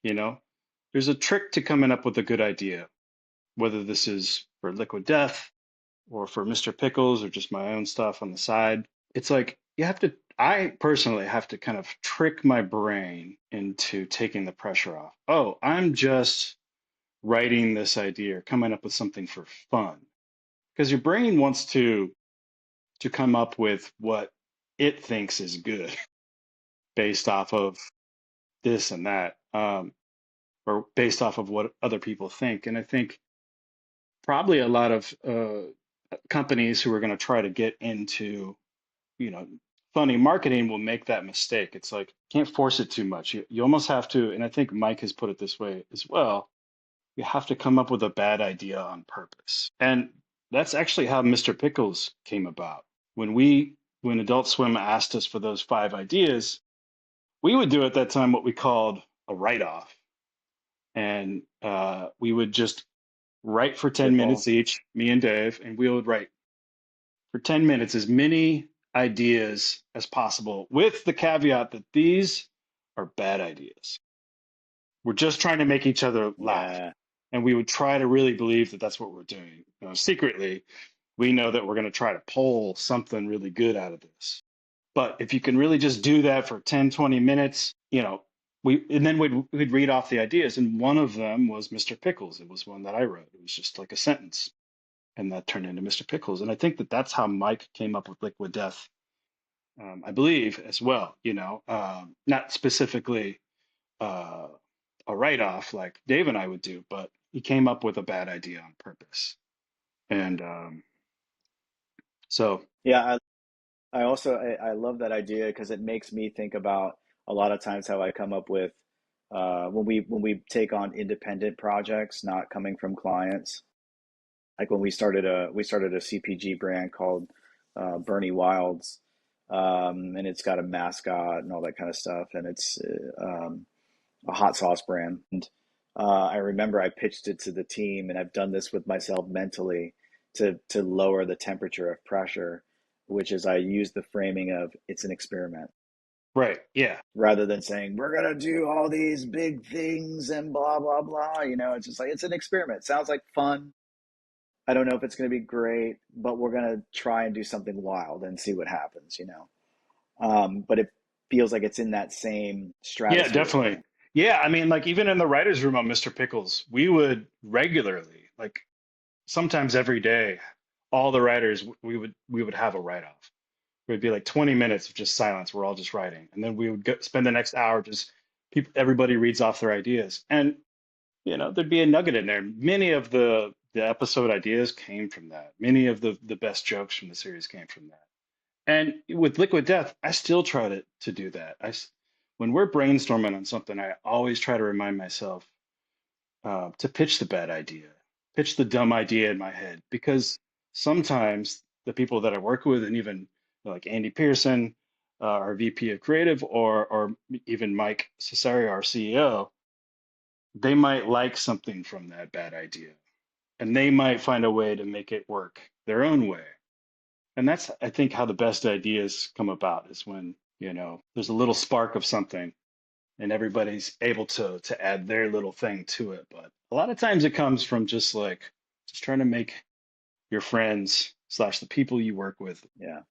You know, there's a trick to coming up with a good idea, whether this is for Liquid Death or for Mr. Pickles or just my own stuff on the side. It's like I personally have to kind of trick my brain into taking the pressure off. Oh, I'm just writing this idea or coming up with something for fun. Because your brain wants to come up with what it thinks is good based off of this and that, or based off of what other people think. And I think probably a lot of companies who are going to try to get into, you know, funny marketing will make that mistake. It's like, can't force it too much. You almost have to, and I think Mike has put it this way as well. You have to come up with a bad idea on purpose. And that's actually how Mr. Pickles came about. When Adult Swim asked us for those 5 ideas, we would do at that time what we called a write-off. And we would just write for 10 Spitball. minutes each, me and Dave, and we would write for 10 minutes as many ideas as possible, with the caveat that these are bad ideas. We're just trying to make each other laugh. Yeah. And we would try to really believe that that's what we're doing. Secretly, we know that we're going to try to pull something really good out of this. But if you can really just do that for 10, 20 minutes, and then we'd read off the ideas. And one of them was Mr. Pickles. It was one that I wrote. It was just like a sentence. And that turned into Mr. Pickles. And I think that that's how Mike came up with Liquid Death, I believe, as well. Not specifically uh, a write off like Dave and I would do, but he came up with a bad idea on purpose. And so, Yeah, I also I love that idea because it makes me think about a lot of times how I come up with when we take on independent projects not coming from clients. Like when we started a CPG brand called Bernie Wilds, and it's got a mascot and all that kind of stuff, and it's a hot sauce brand. And I remember I pitched it to the team, and I've done this with myself mentally to lower the temperature of pressure, which is I use the framing of it's an experiment right. Yeah. rather than saying we're gonna do all these big things and blah blah blah. It's just like it's an experiment. Sounds like fun. I don't know if it's gonna be great, but we're gonna try and do something wild and see what happens. But it feels like it's in that same Yeah, stratosphere of definitely. thing. Yeah. I mean, like even in the writer's room on Mr. Pickles, we would regularly, like sometimes every day, all the writers, we would have a write off. It would be like 20 minutes of just silence. We're all just writing. And then we would spend the next hour just everybody reads off their ideas. And there'd be a nugget in there. Many of the episode ideas came from that. Many of the best jokes from the series came from that. And with Liquid Death, I still try to do that. When we're brainstorming on something, I always try to remind myself to pitch the bad idea, pitch the dumb idea in my head, because sometimes the people that I work with, and even like Andy Pearson, our VP of Creative, or even Mike Cesario, our CEO, they might like something from that bad idea, and they might find a way to make it work their own way. And that's, I think, how the best ideas come about is when, there's a little spark of something and everybody's able to add their little thing to it. But a lot of times it comes from just trying to make your friends slash the people you work with Yeah.